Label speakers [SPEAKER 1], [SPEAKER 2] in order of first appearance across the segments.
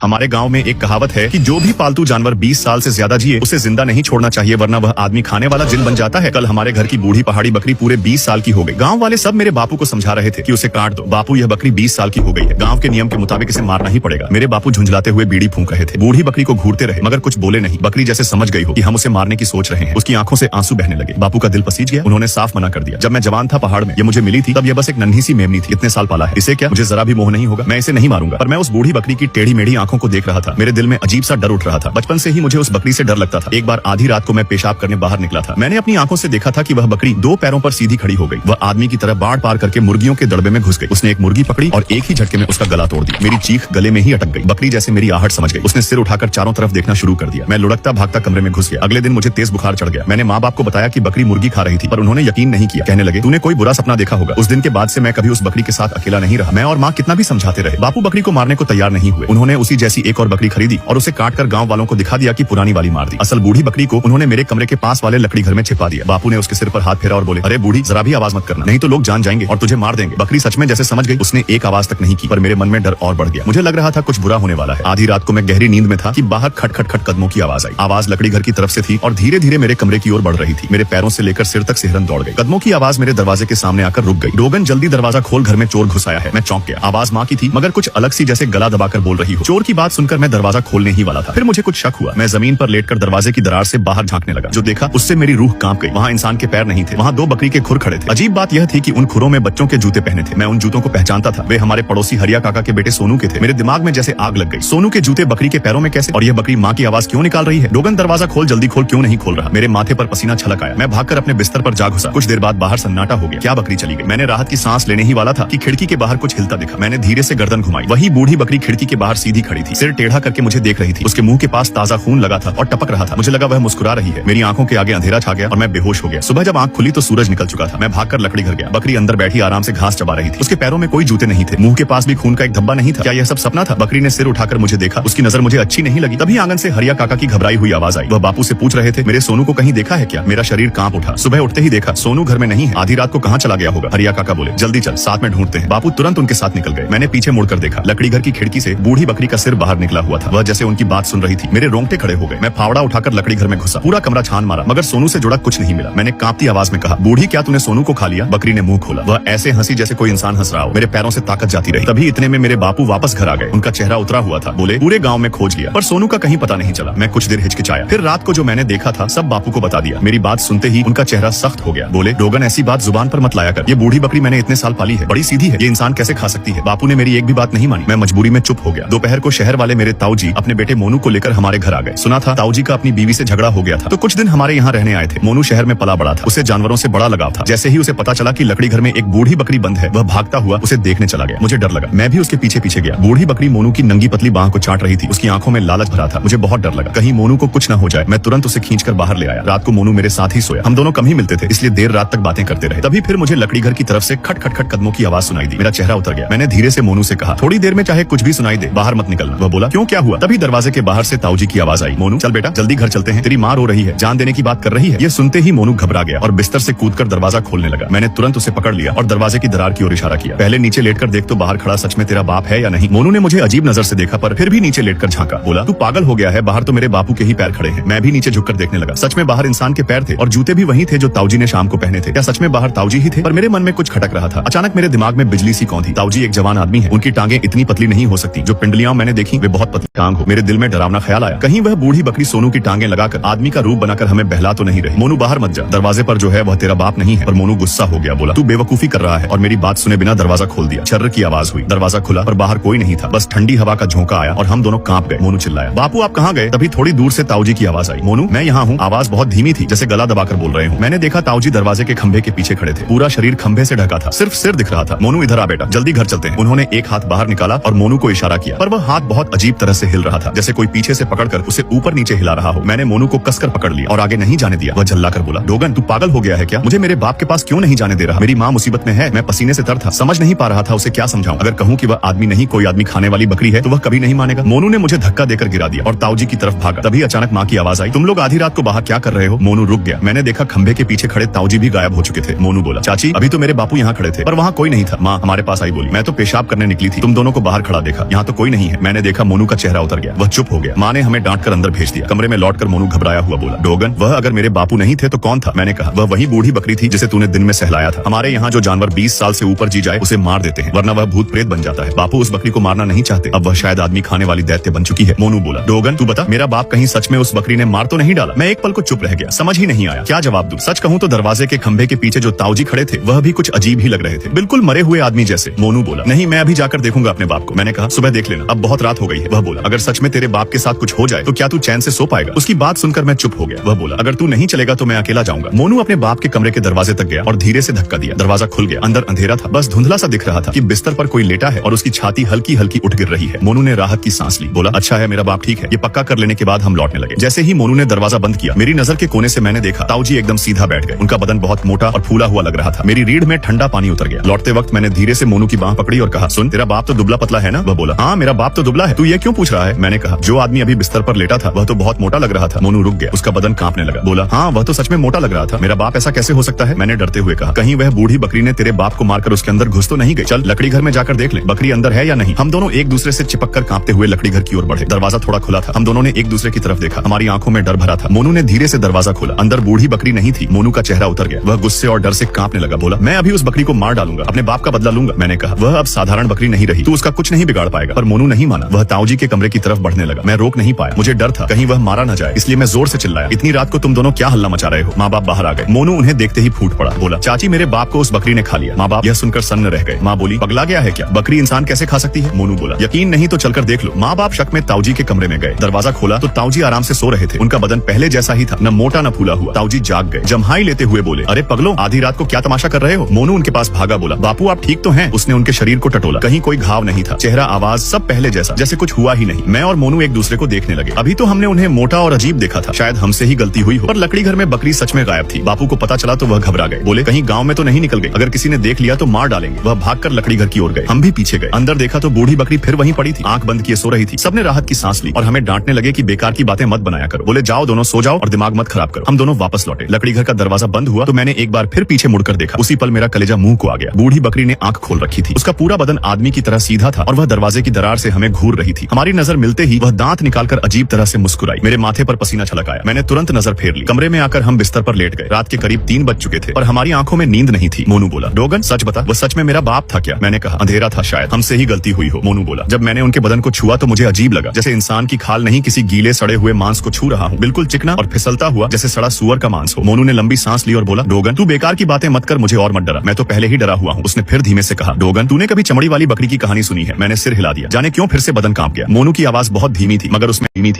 [SPEAKER 1] हमारे गांव में एक कहावत है कि जो भी पालतू जानवर 20 साल से ज्यादा जिए उसे जिंदा नहीं छोड़ना चाहिए, वरना वह आदमी खाने वाला जिन बन जाता है। कल हमारे घर की बूढ़ी पहाड़ी बकरी पूरे 20 साल की हो गई। गांव वाले सब मेरे बापू को समझा रहे थे कि उसे काट दो, बापू यह बकरी 20 साल की हो गई है, गांव के नियम के मुताबिक इसे मारना ही पड़ेगा। मेरे बापू झुंझलाते हुए बीड़ी फूंक रहे थे। बूढ़ी बकरी को घूरते रहे मगर कुछ बोले नहीं। बकरी जैसे समझ गई हो कि हम उसे मारने की सोच रहे हैं। उसकी आंखों से आंसू बहने लगे। बापू का दिल पसीज गया। उन्होंने साफ मना कर दिया। जब मैं जवान था पहाड़ में, ये मुझे मिली थी, तब यह बस एक नन्ही सी मेमनी थी। इतने साल पाला है, इसे क्या मुझे जरा भी मोह नहीं होगा। मैं इसे नहीं मारूंगा। पर मैं उस बूढ़ी बकरी की टेढ़ी मेढ़ी आंखों को देख रहा था। मेरे दिल में अजीब सा डर उठ रहा था। बचपन से ही मुझे उस बकरी से डर लगता था। एक बार आधी रात को मैं पेशाब करने बाहर निकला था। मैंने अपनी आंखों से देखा था कि वह बकरी 2 पैरों पर सीधी खड़ी हो गई। वह आदमी की तरह बाढ़ पार करके मुर्गियों के दड़बे में घुस गई। उसने एक मुर्गी पकड़ी और एक ही झटके में उसका गला तोड़ दिया। मेरी चीख गले में ही अटक गई। बकरी जैसे मेरी आहट समझ गई। उसने सिर उठाकर चारों तरफ देखना शुरू कर दिया। मैं लुढ़कता भागता कमरे में घुस गया। अगले दिन मुझे तेज बुखार चढ़ गया। मैंने माँ बाप को बताया कि बकरी मुर्गी खा रही थी, पर उन्होंने यकीन नहीं किया। कहने लगे, तूने कोई बुरा सपना देखा होगा। उस दिन के बाद से मैं कभी उस बकरी के साथ अकेला नहीं रहा। मैं और माँ कितना भी समझाते रहे, बापू बकरी को मारने को तैयार नहीं हुए। उन्होंने उसी जैसी एक और बकरी खरीदी और उसे काटकर गांव वालों को दिखा दिया कि पुरानी वाली मार दी। असल बूढ़ी बकरी को उन्होंने मेरे कमरे के पास वाले लकड़ी घर में छिपा दिया। बापू ने उसके सिर पर हाथ फेरा और बोले, अरे बूढ़ी, जरा भी आवाज मत करना, नहीं तो लोग जान जाएंगे और तुझे मार देंगे। बकरी सच में जैसे समझ गई। उसने एक आवाज तक नहीं की, पर मेरे मन में डर और बढ़ गया। मुझे लग रहा था कुछ बुरा होने वाला है। आधी रात को मैं गहरी नींद में था कि बाहर खट खट खट कदमों की आवाज आई। आवाज लकड़ी घर की तरफ से थी और धीरे धीरे मेरे कमरे की ओर बढ़ रही थी। मेरे पैरों से लेकर सिर तक सिहरन दौड़ गई। कदमों की आवाज मेरे दरवाजे के सामने आकर रुक गई। डोगन, जल्दी दरवाजा खोल, घर में चोर घुस आया है। मैं चौंक गया। आवाज माँ की थी, मगर कुछ अलग सी, जैसे गला दबाकर बोल रही हो। चोर की बात सुनकर मैं दरवाजा खोलने ही वाला था। फिर मुझे कुछ शक हुआ। मैं जमीन पर लेटकर दरवाजे की दरार से बाहर झांकने लगा। जो देखा उससे मेरी रूह कांप गई। वहाँ इंसान के पैर नहीं थे, वहाँ 2 बकरी के खुर खड़े थे। अजीब बात यह थी कि उन खुरों में बच्चों के जूते पहने थे। मैं उन जूतों को पहचानता था। वे हमारे पड़ोसी हरिया काका के बेटे सोनू के थे। मेरे दिमाग में जैसे आग लग गई। सोनू के जूते बकरी के पैरों में कैसे? और यह बकरी माँ की आवाज क्यों निकाल रही है? डोगन, दरवाजा खोल, जल्दी खोल। क्यों नहीं खोल रहा? मेरे माथे पर पसीना छलक आया। मैं भागकर अपने बिस्तर पर जा घुसा। कुछ देर बाद बाहर सन्नाटा हो गया। क्या बकरी चली गई? मैंने राहत की सांस लेने ही वाला था कि खिड़की के बाहर कुछ हिलता दिखा। मैंने धीरे से गर्दन घुमाई। वही बूढ़ी बकरी खिड़की के बाहर सीधी खड़ी थी, सिर टेढ़ा करके मुझे देख रही थी। उसके मुंह के पास ताजा खून लगा था और टपक रहा था। मुझे लगा वह मुस्कुरा रही है। मेरी आंखों के आगे अंधेरा छा गया और मैं बेहोश हो गया। सुबह जब आंख खुली तो सूरज निकल चुका था। मैं भागकर लकड़ी घर गया। बकरी अंदर बैठी आराम से घास चबा रही थी। उसके पैरों में कोई जूते नहीं थे। मुंह के पास भी खून का एक धब्बा नहीं था। क्या यह सब सपना था? बकरी ने सिर उठाकर मुझे देखा। उसकी नजर मुझे अच्छी नहीं लगी। तभी आंगन से हरिया काका की घबराई हुई आवाज आई। वह बापू से पूछ रहे थे, मेरे सोनू को कहीं देखा है क्या? मेरा शरीर कांप उठा। सुबह उठते ही देखा सोनू घर में नहीं है। आधी रात को कहाँ चला गया होगा? हरिया काका बोले, जल्दी चल, साथ में ढूंढते हैं। बापू तुरंत उनके साथ निकल गए। मैंने पीछे मुड़कर देखा। लकड़ी घर की खिड़की से बूढ़ी बकरी का सिर बाहर निकला हुआ था। वह जैसे उनकी बात सुन रही थी। मेरे रोंगटे खड़े हो गए। मैं फावड़ा उठाकर लकड़ी घर में घुसा। पूरा कमरा छान मारा, मगर सोनू से जुड़ा कुछ नहीं मिला। मैंने कांपती आवाज में कहा, बूढ़ी, क्या तूने सोनू को खा लिया? बकरी ने मुंह खोला। वह ऐसे हंसी जैसे कोई इंसान हंस रहा हो। मेरे पैरों से ताकत जाती रही। तभी इतने में मेरे बापू वापस घर आ गए। उनका चेहरा उतरा हुआ था। बोले, पूरे गांव में खोज लिया, पर सोनू का कहीं पता नहीं चला। मैं कुछ देर हिचकिचाया। फिर रात को जो मैंने देखा था सब बापू को बता दिया। मेरी बात सुनते ही उनका चेहरा सख्त हो गया। बोले, डोगन, ऐसी बात जुबान पर मत लाया कर। ये बूढ़ी बकरी मैंने इतने साल पाली है, बड़ी सीधी है, ये इंसान कैसे खा सकती है? बापू ने मेरी एक भी बात नहीं मानी। मैं मजबूरी में चुप हो गया। दोपहर को शहर वाले मेरे ताऊजी अपने बेटे मोनू को लेकर हमारे घर आ गए। सुना था ताऊजी का अपनी बीवी से झगड़ा हो गया था, तो कुछ दिन हमारे यहाँ रहने आए थे। मोनू शहर में पला बड़ा था। उसे जानवरों से बड़ा लगाव था। जैसे ही उसे पता चला कि लकड़ी घर में एक बूढ़ी बकरी बंद है, वह भागता हुआ उसे देखने चला गया। मुझे डर लगा। मैं भी उसके पीछे पीछे गया। बूढ़ी बकरी मोनू की नंगी पतली बाह को चाट रही थी। उसकी आंखों में लालच भरा था। मुझे बहुत डर लगा, कहीं मोनू को कुछ न हो जाए। मैं तुरंत उसे खींचकर बाहर ले आया। रात को मोनू मेरे साथ ही सोया। हम दोनों कम ही मिलते थे, इसलिए देर रात तक बातें करते रहे। तभी फिर मुझे लकड़ी घर की तरफ से खट खट खट कदमों की आवाज सुनाई दी। मेरा चेहरा उतर गया। मैंने धीरे से मोनू से कहा, थोड़ी देर में चाहे कुछ भी सुनाई दे, बाहर मत निकलना। वह बोला, क्यों, क्या हुआ? तभी दरवाजे के बाहर से ताऊजी की आवाज आई, मोनू चल बेटा, जल्दी घर चलते हैं, तेरी माँ रो रही है, जान देने की बात कर रही है। ये सुनते ही मोनू घबरा गया और बिस्तर से कूदकर दरवाजा खोलने लगा। मैंने तुरंत उसे पकड़ लिया और दरवाजे की दरार की ओर इशारा किया। पहले नीचे लेटकर देख तो बाहर खड़ा सच में तेरा बाप है या नहीं। मोनू ने मुझे अजीब नजर से देखा, पर फिर भी नीचे लेटकर झांका। बोला, तू पागल हो गया है, बाहर तो मेरे बापू के ही पैर खड़े हैं। मैं भी नीचे झुककर देखने लगा। सच में बाहर इंसान के पैर थे और जूते भी वही थे जो ताऊजी ने शाम को पहने थे। क्या सच में बाहर ताऊजी ही थे? पर मेरे मन में कुछ खटक रहा था। अचानक मेरे दिमाग में बिजली सी कौन थी। ताऊजी एक जवान आदमी है, उनकी टांगे इतनी पतली नहीं हो सकती। जो पिंडलियां मैंने देखी वे बहुत पतली टांग हो। मेरे दिल में डरावना ख्याल आया, कहीं वह बूढ़ी बकरी सोनू की टांगे लगाकर आदमी का रूप बनाकर हमें बहला तो नहीं रही। मोनू बाहर मत जा, दरवाजे पर जो है वह तेरा बाप नहीं है। पर मोनू गुस्सा हो गया। बोला, तू बेवकूफी कर रहा है, और मेरी बात सुने बिना दरवाजा खोल दिया। छर्र की आवाज हुई। दरवाजा खुला पर बाहर कोई नहीं था। बस ठंडी हवा का झोंका आया और हम दोनों कांप गए। मोनू चिल्लाया, बापू आप कहाँ गए? तभी थोड़ी दूर से ताऊजी की आवाज आई, मोनू मैं यहाँ हूँ। आवाज बहुत धीमी थी, जैसे गला दबाकर बोल रहे हूँ। मैंने देखा ताऊजी दरवाजे के खंभे के पीछे खड़े थे। पूरा शरीर खंभे से ढका था, सिर्फ सिर दिख रहा था। मोनू इधर आ बेटा, जल्दी घर चलते हैं। उन्होंने एक हाथ बाहर निकाला और मोनू को इशारा किया, पर वह हाथ बहुत अजीब तरह से हिल रहा था, जैसे कोई पीछे से पकड़कर उसे ऊपर नीचे हिला रहा हो। मैंने मोनू को कसकर पकड़ लिया और आगे नहीं जाने दिया। वह झल्लाकर बोला, डोगन तू पागल हो गया है क्या? मुझे मेरे बाप के पास क्यों नहीं जाने दे रहा? मेरी माँ मुसीबत में है। मैं पसीने से तर था, समझ नहीं पा रहा था उसे क्या समझाऊं। अगर कहूँ कि वह आदमी नहीं कोई आदमी खाने वाली बकरी है तो वह कभी नहीं मानेगा। मोनू ने मुझे धक्का देकर गिरा दिया और ताऊजी की तरफ भागा। तभी अचानक माँ की आवाज आई, तुम लोग आधी रात को बाहर क्या कर रहे हो? मोनू रुक गया। मैंने देखा खंभे के पीछे खड़े ताऊजी भी गायब हो चुके थे। मोनू बोला, चाची अभी तो मेरे बापू यहाँ खड़े थे, पर वहाँ कोई नहीं था। माँ हमारे पास आई, बोली, मैं तो पेशाब करने निकली थी, तुम दोनों को बाहर खड़ा देखा, यहाँ तो कोई नहीं है। मैंने देखा मोनू का चेहरा उतर गया, वह चुप हो गया। माँ ने हमें डांट कर अंदर भेज दिया। कमरे में लौटकर मोनू घबराया हुआ बोला, डोगन वह अगर मेरे बापू नहीं थे तो कौन था? मैंने कहा, वह वही बूढ़ी बकरी थी जिसे तूने दिन में सहलाया था। हमारे यहाँ जो जानवर 20 साल से ऊपर जी जाए उसे मार देते हैं, वरना वह भूत प्रेत बन जाता है। बापू उस बकरी को मारना नहीं चाहते, अब वह शायद आदमी खाने वाली दैत्य बन चुकी है। मोनू बोला, डोगन तू बता, मेरा बाप कहीं सच में उस बकरी ने मार तो नहीं डाला? मैं एक पल को चुप रह गया, समझ ही नहीं आया क्या जवाब दूं। सच कहूं तो दरवाजे के खंभे के पीछे जो ताऊजी खड़े थे वह भी कुछ अजीब ही लग रहे थे, बिल्कुल मरे हुए आदमी जैसे। मोनू बोला, नहीं मैं अभी जाकर देखूंगा अपने बाप को। मैंने कहा, सुबह देख लेना, अब बहुत रात हो गई है। वह बोला, अगर सच में तेरे बाप के साथ कुछ हो जाए तो क्या तू चैन से सो पाएगा? उसकी बात सुनकर मैं चुप हो गया। वह बोला, अगर तू नहीं चलेगा तो मैं अकेला जाऊंगा। मोनू अपने बाप के कमरे के दरवाजे तक गया और धीरे से धक्का दिया। दरवाजा खुल गया। अंदर अंधेरा था, बस धुंधला सा दिख रहा था कि बिस्तर पर कोई लेटा है और उसकी छाती हल्की हल्की उठ गिर रही है। मोनू ने राहत की सांस ली, बोला, अच्छा है मेरा बाप ठीक है। ये पक्का कर लेने के बाद हम लौटने लगे। जैसे ही मोनू ने दरवाजा बंद किया, मेरी नजर के कोने से मैंने देखा ताऊजी एकदम सीधा बैठ गए। उनका बदन बहुत मोटा और फूला हुआ लग रहा था। मेरी रीढ़ में ठंडा पानी उतर गया। लौटते वक्त मैंने धीरे से मोनू की बांह पकड़ी और कहा, सुन, तेरा बाप तो दुबला पतला है ना? वह बोला, हाँ मेरा बाप तो दुबला है। तू ये क्यों पूछ रहा है? मैंने कहा, जो आदमी अभी बिस्तर पर लेटा था वह तो बहुत मोटा लग रहा था। मोनू रुक गया, उसका बदन कांपने लगा। बोला, हाँ वह तो सच में मोटा लग रहा था। मेरा बाप ऐसा कैसे हो सकता है? मैंने डरते हुए कहा, कहीं वह बूढ़ी बकरी ने तेरे बाप को मारकर उसके अंदर घुस तो नहीं गई? चल लकड़ी घर में जाकर देख ले, बकरी अंदर है या नहीं। हम दोनों एक दूसरे से चिपक कर कांपते हुए लकड़ी घर की ओर बढ़े। दरवाजा थोड़ा खुला था। हम दोनों ने एक दूसरे की तरफ देखा। हमारी आंखों में डर भरा था। मोनू ने धीरे से दरवाजा खोला। अंदर बूढ़ी बकरी नहीं थी। मोनू का चेहरा उतर गया, वह गुस्से और डर से कांपने लगा। बोला, मैं अभी उस बकरी को मार डालूंगा, अपने बाप का बदला लूंगा। मैंने कहा, वह अब साधारण बकरी नहीं रही, तू उसका कुछ नहीं बिगाड़ पाएगा। पर मोनू नहीं माना, वह ताऊजी के कमरे की तरफ बढ़ने लगा। मैं रोक नहीं पाया, मुझे डर था कहीं वह मारा न जाए, इसलिए मैं जोर से चिल्लाया, इतनी रात को तुम दोनों क्या हल्ला मचा रहे हो? माँ बाप बाहर आ गए। मोनू उन्हें देखते ही फूट पड़ा। बोला, चाची मेरे बाप को उस बकरी ने खा लिया। माँ बाप यह सुनकर सन्न रह गए। माँ बोली, पगला गया है क्या? बकरी इंसान कैसे खा सकती है? मोनू बोला, यकीन नहीं तो चलकर देख लो। माँ बाप शक में ताऊजी के कमरे में गए। दरवाजा खोला तो ताऊजी आराम से सो रहे थे। उनका बदन पहले जैसा ही था, न मोटा न फूला हुआ। ताऊजी जाग गए, जम्हाई लेते हुए बोले, अरे पगलो, आधी रात को क्या तमाशा कर रहे हो? मोनू उनके पास भागा। बोला, बापू आप ठीक तो हैं? उसने उनके शरीर को टटोला, कहीं कोई घाव नहीं था। चेहरा, आवाज सब पहले जैसा, जैसे कुछ हुआ ही नहीं। मैं और मोनू एक दूसरे को देखने लगे। अभी तो हमने उन्हें मोटा और अजीब देखा था, शायद हमसे ही गलती हुई हो। पर लकड़ी घर में बकरी सच में गायब थी। बापू को पता चला तो वह घबरा गए। बोले, कहीं गांव में तो नहीं निकल गए? अगर किसी ने देख लिया तो मार डालेंगे। वह भागकर लकड़ी घर की ओर गए। हम भी पीछे गए। अंदर देखा तो बूढ़ी बकरी फिर वहीं पड़ी थी, आंख बंद किए सो रही थी। सबने राहत की सांस ली और हमें डांटने लगे कि बेकार की बातें मत बनाया करो। बोले, जाओ दोनों सो जाओ और दिमाग मत खराब करो। हम दोनों वापस लौटे। लकड़ी घर का दरवाजा बंद हुआ तो मैंने एक बार फिर पीछे मुड़कर देखा। उसी पल मेरा कलेजा मुंह को आ गया। बूढ़ी बकरी ने आंख खोल रखी थी। उसका पूरा बदन आदमी की तरह सीधा था और वह दरवाजे की दरार से हमें घूर रही थी। हमारी नजर मिलते ही वह दांत निकालकर अजीब तरह से मुस्कुराई। मेरे माथे पर पसीना छलक आया। मैंने तुरंत नजर फेर ली। कमरे में आकर हम बिस्तर पर लेट गए। रात के करीब 3 बज चुके थे और हमारी आंखों में नींद नहीं थी। मोनू बोला, डोगन सच बता, वह सच में मेरा बाप था क्या? मैंने कहा, अंधेरा था, शायद हमसे ही गलती हुई हो। मोनू बोला, जब मैंने उनके बदन को छुआ तो मुझे अजीब लगा, जैसे इंसान की खाल नहीं किसी गीले सड़े हुए मांस को छू रहा हूँ। बिल्कुल चिकना और फिसलता हुआ, जैसे सड़ा सुअर का मांस हो। मोनू ने लंबी सांस ली और बोला, डोगन तू बेकार की बातें मत कर, मुझे और मत डरा, मैं तो पहले ही डरा हुआ हूँ। उसने फिर धीमे से कहा, डोगन तूने कभी चमड़ी वाली बकरी की कहानी सुनी है? मैंने सिर हिला दिया। जाने क्यों फिर से बदन कांप गया। मोनू की आवाज बहुत धीमी थी,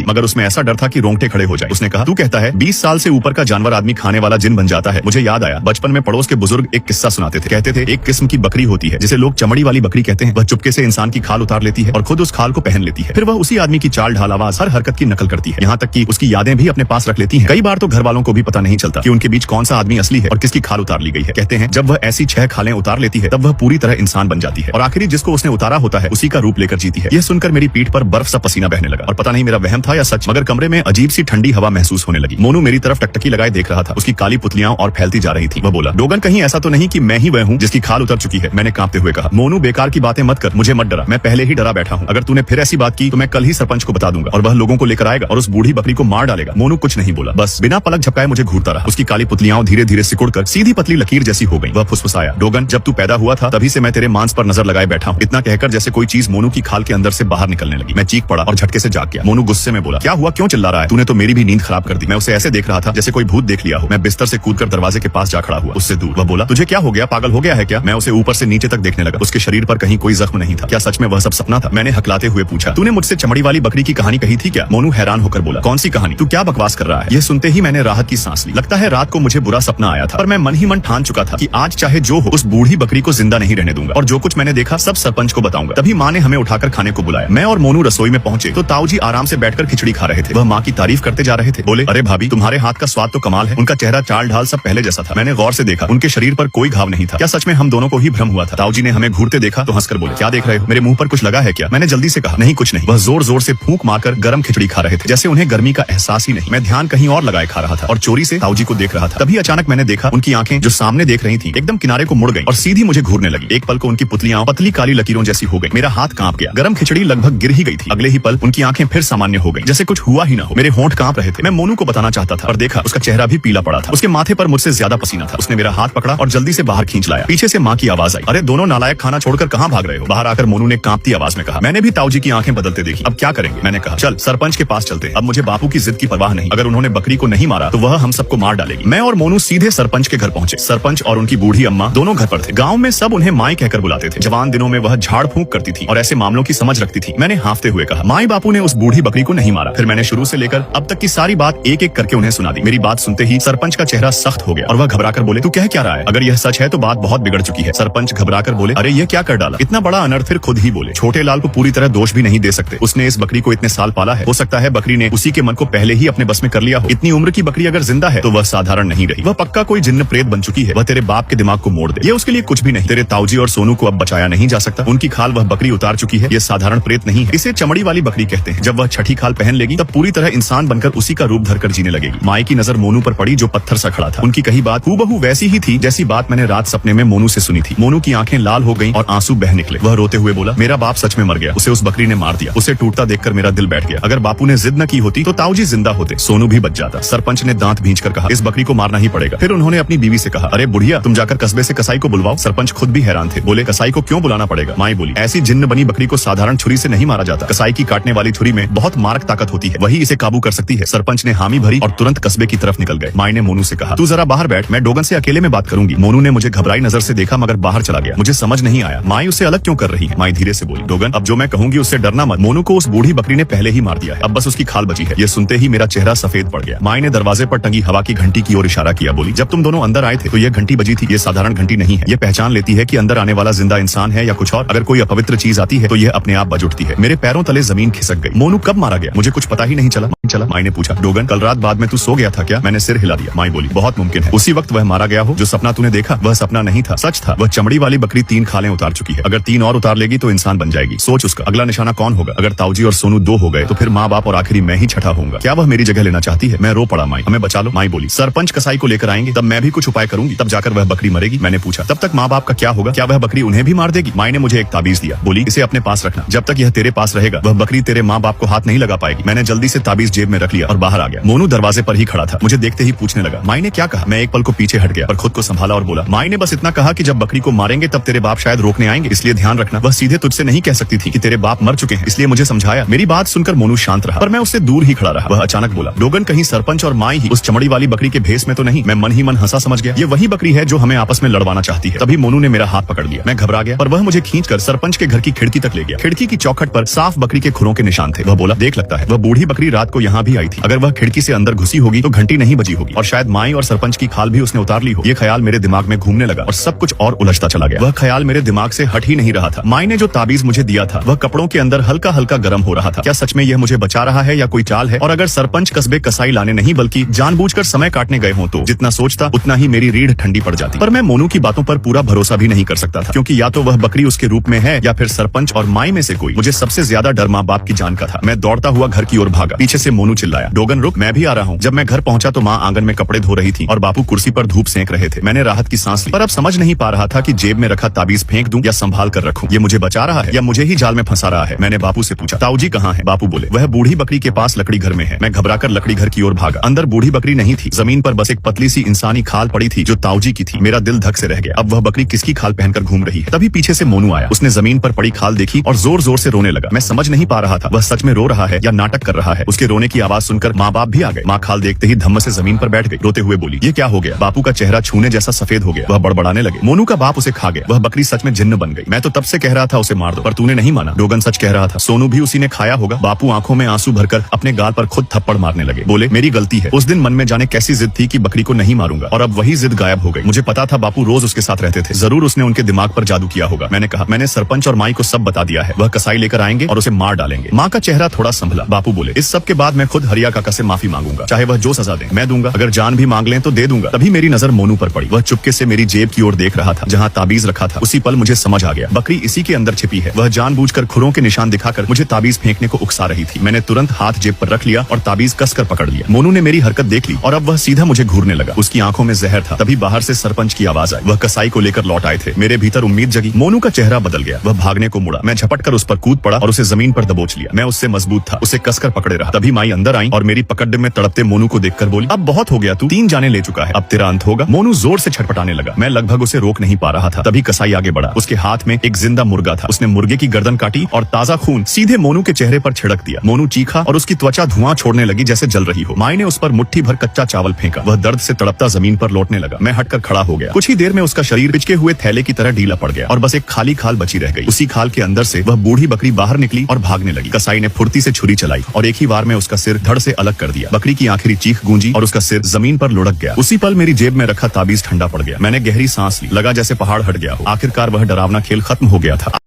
[SPEAKER 1] मगर उसमें ऐसा डर था कि रोंगटे खड़े हो जाए। उसने कहा, तू कहता है 20 साल से ऊपर का जानवर आदमी खाने वाला जिन बन जाता है? मुझे याद आया, बचपन में पड़ोस के बुजुर्ग एक किस्सा सुनाते थे। कहते थे, एक किस्म की बकरी होती है जिसे लोग चमड़ी वाली बकरी कहते हैं। वह चुपके से इंसान की खाल उतार लेती है और खुद उस खाल को पहन लेती है। फिर वह उसी आदमी की चाल ढाल, आवाज, हर हरकत की नकल करती है, यहाँ तक कि उसकी यादें भी अपने पास रख लेती है। कई बार तो घर वालों को भी पता नहीं चलता कि उनके बीच कौन सा आदमी असली है और किसकी खाल उतार ली गई है। कहते हैं, जब वह ऐसी 6 खालें उतार लेती है तब वह पूरी तरह इंसान बन जाती है और आखिरी जिसको उसने उतारा होता है उसी का रूप लेकर जीती है। यह सुनकर मेरी पीठ पर बर्फ सा पसीना बहने लगा और पता नहीं मेरा वहम था या सच, मगर कमरे में अजीब सी ठंडी हवा महसूस होने लगी। मोनू मेरी तरफ टकटकी लगाए देख रहा था। उसकी काली पुतलियां और फैलती जा रही थी। वह बोला, डोगन कहीं ऐसा तो नहीं कि मैं ही वह हूँ जिसकी खाल उतर चुकी है? मैंने कांपते हुए कहा, मोनू बेकार की बातें मत कर, मुझे मत डरा, मैं पहले ही डरा बैठा हूँ। अगर तूने फिर ऐसी बात की तो मैं कल ही सरपंच को बता दूंगा और वह लोगों को लेकर आएगा और उस बूढ़ी बकरी को मार डालेगा। मोनू कुछ नहीं बोला, बस बिना पलक झपकाए मुझे घूरता रहा। उसकी काली पुतलियां धीरे धीरे सिकुड़कर सीधी पतली लकीर जैसी हो गई। वह फुसफुसाया, डोगन जब तू पैदा हुआ था तभी से मैं तेरे मांस पर नजर लगाए बैठा हूँ। इतना कहकर जैसे कोई चीज मोनू की खाल के अंदर से बाहर निकलने लगी। मैं चीख पड़ा और झटके से जाग गया। मोनू गुस्से में बोला, क्या हुआ, क्यों चिल्ला रहा है? तूने तो मेरी भी नींद खराब कर दी। मैं उसे ऐसे देख रहा था जैसे कोई भूत देख लिया हो। मैं बिस्तर से कूदकर दरवाजे के पास जा खड़ा हुआ, उससे दूर। वह बोला, तुझे क्या हो गया, पागल हो गया है क्या? मैं उसे ऊपर से नीचे तक देखने लगा। उसके शरीर पर कहीं कोई जख्म नहीं था। क्या सच में वह सब सपना था? मैंने हकलाते हुए पूछा, तूने मुझसे चमड़ी वाली बकरी की कहानी कही थी क्या? मोनू हैरान होकर बोला, कौन सी कहानी? तू क्या बकवास कर रहा है? यह सुनते ही मैंने राहत की सांस ली। लगता है रात को मुझे बुरा सपना आया था, पर मैं मन ही मन ठान चुका था कि आज चाहे जो हो उस बूढ़ी बकरी को जिंदा नहीं रहने दूंगा और जो कुछ मैंने देखा सब सरपंच को बताऊंगा। तभी माँ ने हमें उठाकर खाने को बुलाया। मैं और मोनू रसोई में पहुंचे तो ताऊजी आराम से बैठकर खिचड़ी खा रहे थे। वह माँ की तारीफ करते जा रहे थे। बोले, अरे भाभी तुम्हारे हाथ का स्वाद तो कमाल है। उनका चेहरा, चाल ढाल सब पहले जैसा था। मैंने गौर से देखा, उनके शरीर पर कोई घाव नहीं था। क्या सच में हम दोनों को ही भ्रम हुआ था? ताऊजी ने हमें घूरते देखा तो हंसकर बोले, क्या देख रहे हो, मेरे मुंह पर कुछ लगा है क्या? मैंने जल्दी से कहा, नहीं कुछ नहीं। वह जोर जोर से फूंक मारकर गर्म खिचड़ी खा रहे थे, जैसे उन्हें गर्मी का एहसास ही नहीं। मैं ध्यान कहीं और लगाए खा रहा था और चोरी से ताऊजी को देख रहा था। तभी अचानक मैंने देखा उनकी आंखें जो सामने देख रही थी एकदम किनारे को मुड़ गई और सीधी मुझे घूरने लगी। एक पल को उनकी पुतलियां पतली काली लकीरों जैसी हो गई। मेरा हाथ कांप गया। गर्म खिचड़ी लकड़ी लगभग गिर ही गई थी। अगले ही पल उनकी आंखें फिर सामान्य हो गई, जैसे कुछ हुआ ही ना हो। मेरे होंठ कांप रहे थे। मैं मोनू को बताना चाहता था, पर देखा उसका चेहरा भी पीला पड़ा था। उसके माथे पर मुझसे ज्यादा पसीना था। उसने मेरा हाथ पकड़ा और जल्दी से बाहर खींच लाया। पीछे से माँ की आवाज आई, अरे दोनों नालायक, खाना छोड़कर कहाँ भाग रहे हो? बाहर आकर मोनू ने कांपती आवाज में कहा। मैंने भी ताऊजी की आंखें बदलते देखी। अब क्या करेंगे? मैंने कहा, चल सरपंच के पास चलते हैं। अब मुझे बापू की जिद की परवाह नहीं। अगर उन्होंने बकरी को नहीं मारा तो वह हम सबको मार डालेगी। मैं और मोनू सीधे सरपंच के घर पहुंचे। सरपंच और उनकी बूढ़ी अम्मा दोनों घर पर थे। गांव में सब उन्हें माई कहकर बुलाते थे। जवान दिनों में वह झाड़ फूंक करती थी और ऐसे मामलों की समझ रखती थी। मैंने हांफते हुए कहा, माई बापू ने उस बूढ़ी बकरी को नहीं मारा। फिर मैंने शुरू से लेकर अब तक की सारी बात एक एक करके उन्हें सुना दी। मेरी बात सुनते ही सरपंच का चेहरा सख्त हो गया और वह घबराकर बोले, तू कह क्या रहा है? अगर यह सच है तो बात बहुत बिगड़ चुकी है। सरपंच घबराकर बोले, अरे ये क्या कर डाला? इतना बड़ा अनर्थ। फिर खुद ही बोले, छोटे लाल को पूरी तरह दोष भी नहीं दे सकते। उसने इस बकरी को इतने साल पाला है। हो सकता है बकरी ने उसी के मन को पहले ही अपने बस में कर लिया हो। इतनी उम्र की बकरी अगर जिंदा है तो वह साधारण नहीं रही। वह पक्का कोई जिन्न प्रेत बन चुकी है। वह तेरे बाप के दिमाग को मोड़ दे। ये उसके लिए कुछ भी नहीं। तेरे ताऊजी और सोनू को अब बचाया नहीं जा सकता। उनकी खाल वह बकरी उतार चुकी है। ये साधारण प्रेत नहीं है, इसे चमड़ी वाली बकरी कहते हैं। जब वह छठी खाल पहन लेगी तब पूरी तरह इंसान बनकर उसी का रूप धरकर जीने लगेगी। माई की नजर मोनू पर पड़ी, जो पत्थर सा खड़ा था। उनकी कही बात हूबहू वैसी ही थी जैसी बात मैंने रात सपने में मोनू से सुनी थी। मोनू की आंखें लाल हो गईं और आंसू बह निकले। वह रोते हुए बोला, मेरा बाप सच में मर गया। उसे उस बकरी ने मार दिया। उसे टूटता देखकर मेरा दिल बैठ गया। अगर बापू ने जिद न की होती तो ताऊजी जिंदा होते, सोनू भी बच जाता। सरपंच ने दांत भींचकर कहा, इस बकरी को मारना ही पड़ेगा। फिर उन्होंने अपनी बीवी से कहा, अरे बुढ़िया, तुम जाकर कस्बे से कसाई को बुलवाओ। सरपंच खुद भी हैरान थे। बोले, कसाई को क्यों बुलाना पड़ेगा? माई बोली, ऐसी जिन्न बनी बकरी को साधारण छुरी से नहीं मारा जाता। कसाई की काटने वाली छुरी में बहुत मारक ताकत होती है, वही इसे काबू कर सकती है। सरपंच ने हामी भरी और तुरंत कस्बे की तरफ निकल गए। माई ने मोनू से कहा, तू जरा बाहर बैठ, मैं डोगन से अकेले में बात करूंगी। मोनू ने मुझे घबराई नजर से देखा मगर बाहर चला गया। मुझे समझ नहीं आया माई उसे अलग क्यों कर रही है। माई धीरे से बोली, डोगन, अब जो मैं कहूंगी उससे डरना मत। मोनू को उस बूढ़ी बकरी ने पहले ही मार दिया है। अब बस उसकी खाल बची है। ये सुनते ही मेरा चेहरा सफेद पड़ गया। माई ने दरवाजे पर टंगी हवा की घंटी की ओर इशारा किया। बोली, जब तुम दोनों अंदर आए थे तो यह घंटी बजी थी। ये साधारण घंटी नहीं है। ये पहचान लेती है कि अंदर आने वाला जिंदा इंसान है या कुछ और। अगर कोई अपवित्र चीज आती है तो यह अपने आप बज उठती है। मेरे पैरों तले जमीन खिसक गई। मोनू कब मारा गया? मुझे कुछ पता ही नहीं चला। माई ने पूछा, डोगन, कल रात बाद में तू सो गया था क्या? मैंने सिर हिला दिया। माई बोली, बहुत मुमकिन है उसी वक्त वह मारा गया हो। जो सपना तूने देखा वह सपना नहीं था, सच था। वह चमड़ी वाली बकरी 3 खालें उतार चुकी है। अगर 3 और उतार लेगी तो इंसान बन जाएगी। सोच उसका अगला निशाना कौन होगा। अगर ताऊजी और सोनू 2 हो गए तो फिर माँ बाप और आखिरी मैं ही छठा होऊंगा। क्या वह मेरी जगह लेना चाहती है? मैं रो पड़ा। माई, हमें बचा लो। माई बोली, सरपंच कसाई को लेकर आएंगे, तब मैं भी कुछ उपाय करूंगी, तब जाकर वह बकरी मरेगी। मैंने पूछा, तब तक माँ बाप का क्या होगा? क्या वह बकरी उन्हें भी मार देगी? माई ने मुझे एक ताबीज दिया। बोली, इसे अपने पास रखना। जब तक यह तेरे पास रहेगा वह बकरी तेरे माँ बाप को हाथ नहीं लगा पाएगी। मैंने जल्दी से ताबीज जेब में रख लिया और बाहर आ गया। मोनू दरवाजे पर ही खड़ा था। मुझे देखते ही पूछने लगा, माई ने क्या कहा? मैं एक पल को पीछे हट गया पर खुद को संभाला और बोला, माई ने बस इतना कहा कि जब बकरी को मारेंगे तब तेरे बाप शायद रोकने आएंगे, इसलिए ध्यान रखना। वह सीधे तुझसे नहीं कह सकती थी कि तेरे बाप मर चुके हैं, इसलिए मुझे समझाया। मेरी बात सुनकर मोनू शांत रहा पर मैं उससे दूर ही खड़ा रहा। वह अचानक बोला, डोगन, कहीं सरपंच और माई ही उस चमड़ी वाली बकरी के भेस में तो नहीं? मैं मन ही मन हंसा, समझ गया ये वही बकरी है जो हमें आपस में लड़वाना चाहती है। तभी मोनू ने मेरा हाथ पकड़ लिया। मैं घबरा गया पर वह मुझे खींचकर सरपंच के घर की खिड़की तक ले गया। खिड़की की चौखट पर साफ बकरी के खुरों के निशान थे। वह बोला, देख, लगता है वह बूढ़ी बकरी रात को यहाँ भी आई थी। अगर वह खिड़की से अंदर घुसी होगी तो घंटी नहीं बजी होगी और शायद माई और सरपंच की खाल भी उसने उतार ली हो। ये ख्याल मेरे दिमाग में घूमने लगा और सब कुछ और उलझता चला गया। वह ख्याल मेरे दिमाग से हट ही नहीं रहा था। माई ने जो ताबीज मुझे दिया था वह कपड़ों के अंदर हल्का हल्का गर्म हो रहा था। क्या सच में यह मुझे बचा रहा है या कोई चाल है? और अगर सरपंच कस्बे कसाई लाने नहीं बल्कि जानबूझकर समय काटने गए हों तो जितना सोचता उतना ही मेरी रीढ़ ठंडी पड़ जाती। पर मैं मोनू की बातों पर पूरा भरोसा भी नहीं कर सकता था, क्योंकि या तो वह बकरी उसके रूप में है या फिर सरपंच और माई में से कोई। मुझे सबसे ज्यादा डर माँ बाप की जान का था। मैं दौड़ता हुआ घर की ओर भागा। पीछे से मोनू चिल्लाया, डोगन रुक, मैं भी आ रहा हूँ। जब मैं घर पहुंचा तो माँ आंगन में कपड़े धो रही थी और बापू कुर्सी पर धूप सेंक रहे थे। मैंने राहत की सांस ली पर अब समझ नहीं पा रहा था कि जेब में रखा ताबीज फेंक दूं या संभाल कर रखूं। ये मुझे बचा रहा है या मुझे ही जाल में फंसा रहा है? मैंने बापू से पूछा, ताऊजी कहाँ है? बापू बोले, वह बूढ़ी बकरी के पास लकड़ी घर में है। मैं घबराकर लकड़ी घर की ओर भागा। अंदर बूढ़ी बकरी नहीं थी। जमीन पर बस एक पतली सी इंसानी खाल पड़ी थी जो ताऊजी की थी। मेरा दिल धक से रह गया। अब वह बकरी किसकी खाल पहनकर घूम रही है? तभी पीछे से मोनू आया। उसने जमीन पर पड़ी खाल देखी और जोर जोर से रोने लगा। मैं समझ नहीं पा रहा था वह सच में रो रहा है या नाटक कर रहा है। उसके रोने की आवाज सुनकर माँ बाप भी आ गए। माँ खाल देखते ही धम्म से जमीन पर बैठ गई। रोते हुए बोली, ये क्या हो गया? बापू का चेहरा छूने जैसा सफेद हो गया। वह बड़बड़ाने लगे, मोनू का बाप उसे खा गया। वह बकरी सच में जिन्न बन गई। मैं तो तब से कह रहा था उसे मार दो, पर तूने नहीं माना। डोगन सच कह रहा था, सोनू भी उसी ने खाया होगा। बापू आंखों में आंसू भरकर अपने गाल पर खुद थप्पड़ मारने लगे। बोले, मेरी गलती है। उस दिन मन में जाने कैसी जिद थी कि बकरी को नहीं मारूंगा और अब वही जिद गायब हो गई। मुझे पता था बापू रोज उसके साथ रहते थे। जरूर उसने उनके दिमाग पर जादू किया होगा। मैंने कहा, मैंने सरपंच और माई को सब बता दिया है। वह कसाई लेकर आएंगे और उसे मार डालेंगे। माँ का चेहरा थोड़ा संभला। बापू बोले, इस सब के बाद मैं खुद हरिया काका से माफी मांगूंगा। चाहे वह जो सजा दे मैं दूंगा। अगर जान भी मांग लें तो दे दूंगा। तभी मेरी नजर मोनू पर पड़ी। वह चुपके से मेरी जेब की ओर देख रहा था जहाँ ताबीज रखा था। उसी पल मुझे समझ आ गया, बकरी इसी के अंदर छिपी है। वह जानबूझकर खुरों के निशान दिखाकर मुझे ताबीज फेंकने को उकसा रही थी। मैंने तुरंत हाथ जेब पर रख लिया और ताबीज कसकर पकड़ लिया। मोनू ने मेरी हरकत देख ली और अब वह सीधा मुझे घूरने लगा। उसकी आंखों में जहर था। तभी बाहर से सरपंच की आवाज आई। वह कसाई को लेकर लौट आए थे। मेरे भीतर उम्मीद जगी। मोनू का चेहरा बदल गया। वह भागने को मुड़ा। मैं झपट कर उस पर कूद पड़ा और उसे जमीन पर दबोच लिया। मैं उससे मजबूत था, उसे कसकर पकड़े रहा। तभी माई अंदर आई और मेरी पकड़ में तड़पते मोनू को देखकर बोली, अब बहुत हो गया, तू 3 जाने ले चुका है, अब तेरा अंत होगा। मोनू जोर से छटपटाने लगा। मैं लगभग उसे रोक नहीं पा रहा था। तभी कसाई आगे बढ़ा। उसके हाथ में एक जिंदा मुर्गा था। उसने मुर्गे की गर्दन काटी और ताजा खून सीधे मोनू के चेहरे पर छिड़क दिया। मोनू चीखा और उसकी त्वचा धुआं छोड़ने लगी जैसे जल रही हो। माई ने उस पर मुट्ठी भर कच्चा चावल फेंका। वह दर्द से तड़पता जमीन पर लौटने लगा। मैं हटकर खड़ा हो गया। कुछ ही देर में उसका शरीर पिचके हुए थैले की तरह ढीला पड़ गया और बस एक खाली खाल बची रह गई। उसी खाल के अंदर से वह बूढ़ी बकरी बाहर निकली और भागने लगी। कसाई ने फुर्ती से छुरी चलाई और एक ही वार में उसका सिर धड़ से अलग कर दिया। बकरी की आखिरी चीख गूंजी और उसका सिर जमीन पर लुढ़क गया। उसी पल मेरी जेब में रखा ताबीज ठंडा पड़ गया। मैंने गहरी सांस ली। लगा जैसे पहाड़ हट गया हो। आखिरकार वह डरावना खेल खत्म हो गया था।